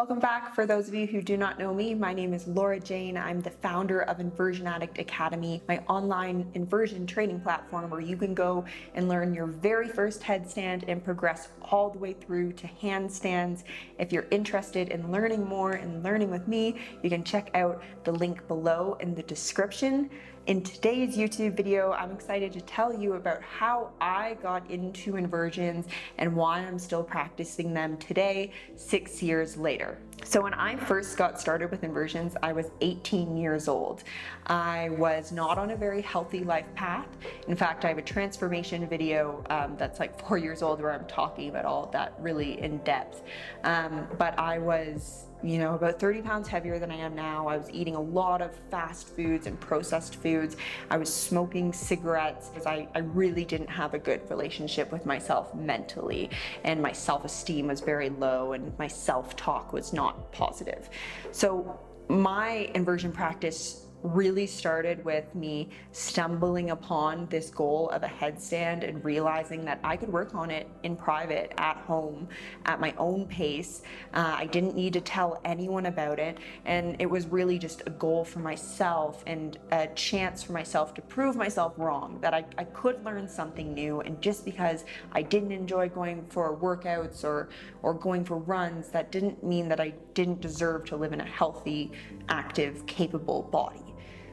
Welcome back. For those of you who do not know me, my name is Laura Jane. I'm the founder of Inversion Addict Academy, my online inversion training platform where you can go and learn your very first headstand and progress all the way through to handstands. If you're interested in learning more and learning with me, you can check out the link below in the description. In today's YouTube video, I'm excited to tell you about how I got into inversions and why I'm still practicing them today, 6 years later. So when I first got started with inversions, I was 18 years old. I was not on a very healthy life path. In fact, I have a transformation video that's like 4 years old where I'm talking about all of that really in depth. But I was about 30 pounds heavier than I am now. I was eating a lot of fast foods and processed foods. I was smoking cigarettes because I really didn't have a good relationship with myself mentally, and my self-esteem was very low and my self-talk was not positive. So my inversion practice really started with me stumbling upon this goal of a headstand and realizing that I could work on it in private, at home, at my own pace. I didn't need to tell anyone about it, and it was really just a goal for myself and a chance for myself to prove myself wrong, that I could learn something new. And just because I didn't enjoy going for workouts or going for runs, that didn't mean that I didn't deserve to live in a healthy, active, capable body.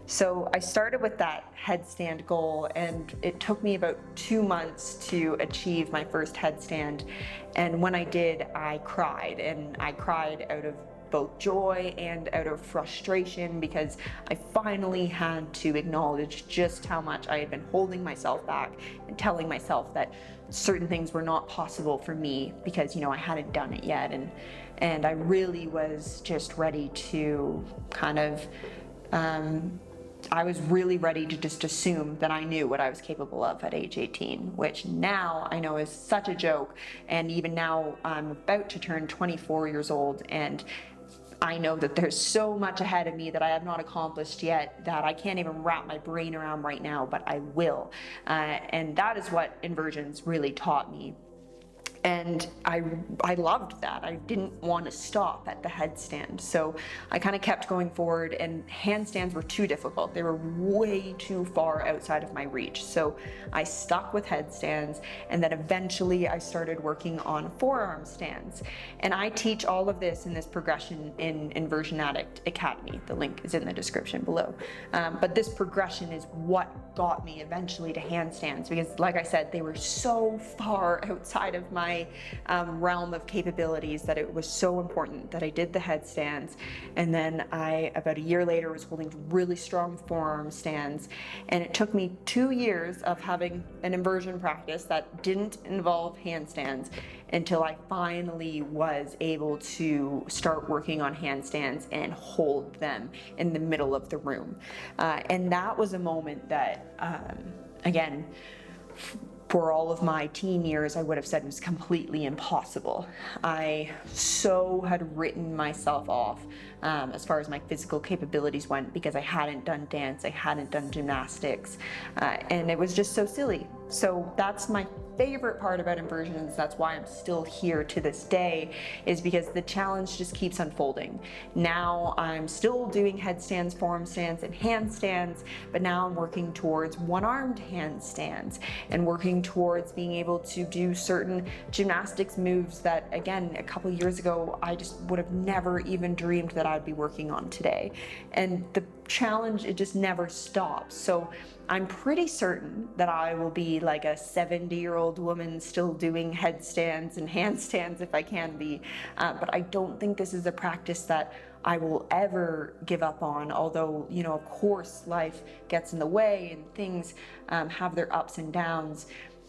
So I started with that headstand goal, and it took me about 2 months to achieve my first headstand. And when I did, I cried, and I cried out of both joy and out of frustration because I finally had to acknowledge just how much I had been holding myself back and telling myself that certain things were not possible for me because I hadn't done it yet, and I really was just ready to I was really ready to just assume that I knew what I was capable of at age 18, which now I know is such a joke. And even now I'm about to turn 24 years old, and I know that there's so much ahead of me that I have not accomplished yet that I can't even wrap my brain around right now, but I will. And that is what inversions really taught me. And I loved that. I didn't want to stop at the headstand. So I kind of kept going forward, and handstands were too difficult. They were way too far outside of my reach. So I stuck with headstands, and then eventually I started working on forearm stands. And I teach all of this in this progression in Inversion Addict Academy. The link is in the description below. But this progression is what got me eventually to handstands, because like I said, they were so far outside of my realm of capabilities that it was so important that I did the headstands. And then about a year later, was holding really strong forearm stands. And it took me 2 years of having an inversion practice that didn't involve handstands until I finally was able to start working on handstands and hold them in the middle of the room. And that was a moment that, again, for all of my teen years, I would have said it was completely impossible. I so had written myself off as far as my physical capabilities went because I hadn't done dance, I hadn't done gymnastics, and it was just so silly. So that's my favorite part about inversions. That's why I'm still here to this day, is because the challenge just keeps unfolding. Now I'm still doing headstands, forearm stands, and handstands, but now I'm working towards one-armed handstands and working towards being able to do certain gymnastics moves that, again, a couple years ago, I just would have never even dreamed that I'd be working on today. And the challenge, it just never stops. So I'm pretty certain that I will be like a 70-year-old woman still doing headstands and handstands if I can be, but I don't think this is a practice that I will ever give up on, although, of course, life gets in the way and things have their ups and downs.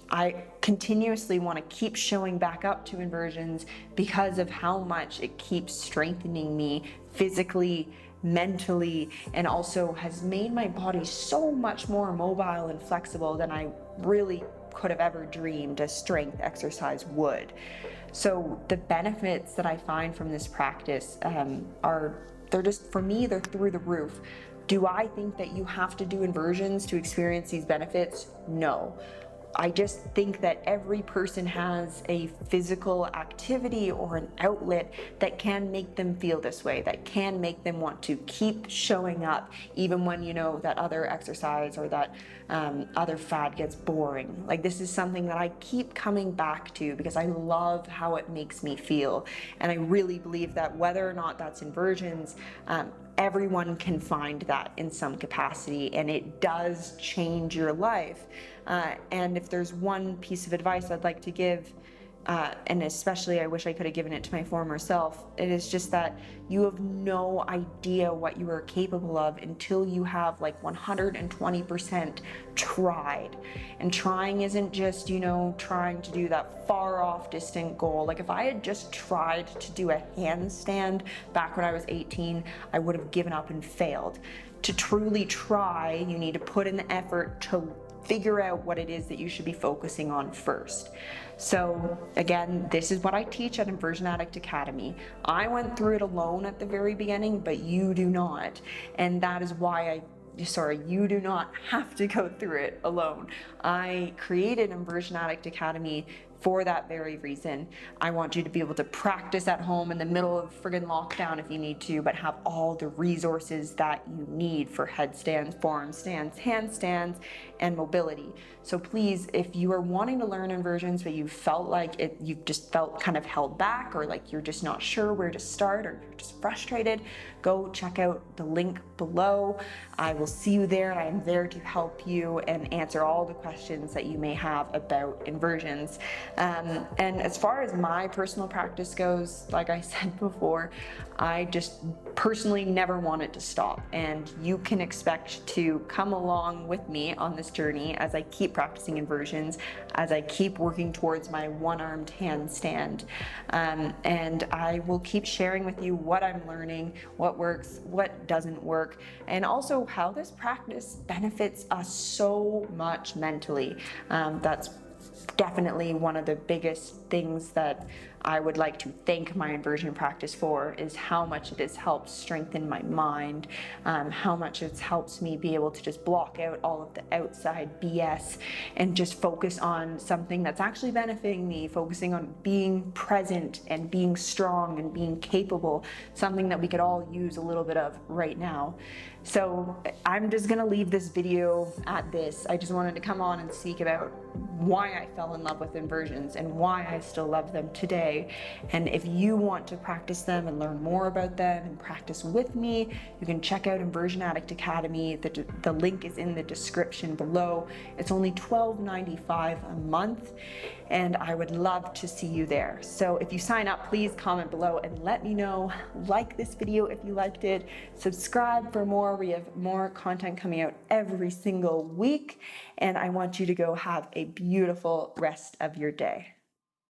I continuously want to keep showing back up to inversions because of how much it keeps strengthening me physically, mentally, and also has made my body so much more mobile and flexible than I really could have ever dreamed a strength exercise would. So the benefits that I find from this practice they're just, for me, they're through the roof. Do I think that you have to do inversions to experience these benefits? No. I just think that every person has a physical activity or an outlet that can make them feel this way, that can make them want to keep showing up, even when you know that other exercise or that other fad gets boring. Like, this is something that I keep coming back to because I love how it makes me feel. And I really believe that whether or not that's inversions, everyone can find that in some capacity, and it does change your life. And if there's one piece of advice I'd like to give, and especially I wish I could have given it to my former self, it is just that you have no idea what you are capable of until you have like 120% tried. And trying isn't just, trying to do that far off distant goal. Like, if I had just tried to do a handstand back when I was 18, I would have given up and failed. To truly try, you need to put in the effort to figure out what it is that you should be focusing on first. So again, this is what I teach at Inversion Addict Academy. I went through it alone at the very beginning, but you do not. And that is why you do not have to go through it alone. I created Inversion Addict Academy for that very reason. I want you to be able to practice at home in the middle of friggin' lockdown if you need to, but have all the resources that you need for headstands, forearm stands, handstands, and mobility. So please, if you are wanting to learn inversions, but you felt like you've just felt kind of held back, or like you're just not sure where to start, or you're just frustrated, go check out the link below. I will see you there. I am there to help you and answer all the questions that you may have about inversions. And as far as my personal practice goes, like I said before, I just personally never want it to stop. And you can expect to come along with me on this journey as I keep practicing inversions, as I keep working towards my one-armed handstand. And I will keep sharing with you what I'm learning, what works, what doesn't work, and also how this practice benefits us so much mentally. That's definitely one of the biggest things that I would like to thank my inversion practice for, is how much it has helped strengthen my mind, how much it's helped me be able to just block out all of the outside BS and just focus on something that's actually benefiting me, focusing on being present and being strong and being capable, something that we could all use a little bit of right now. So I'm just gonna leave this video at this. I just wanted to come on and speak about why I fell in love with inversions and why I still love them today. And if you want to practice them and learn more about them and practice with me, you can check out Inversion Addict Academy. The link is in the description below. It's only $12.95 a month, and I would love to see you there. So if you sign up, please comment below and let me know. Like this video if you liked it. Subscribe for more. We have more content coming out every single week, and I want you to go have a beautiful rest of your day.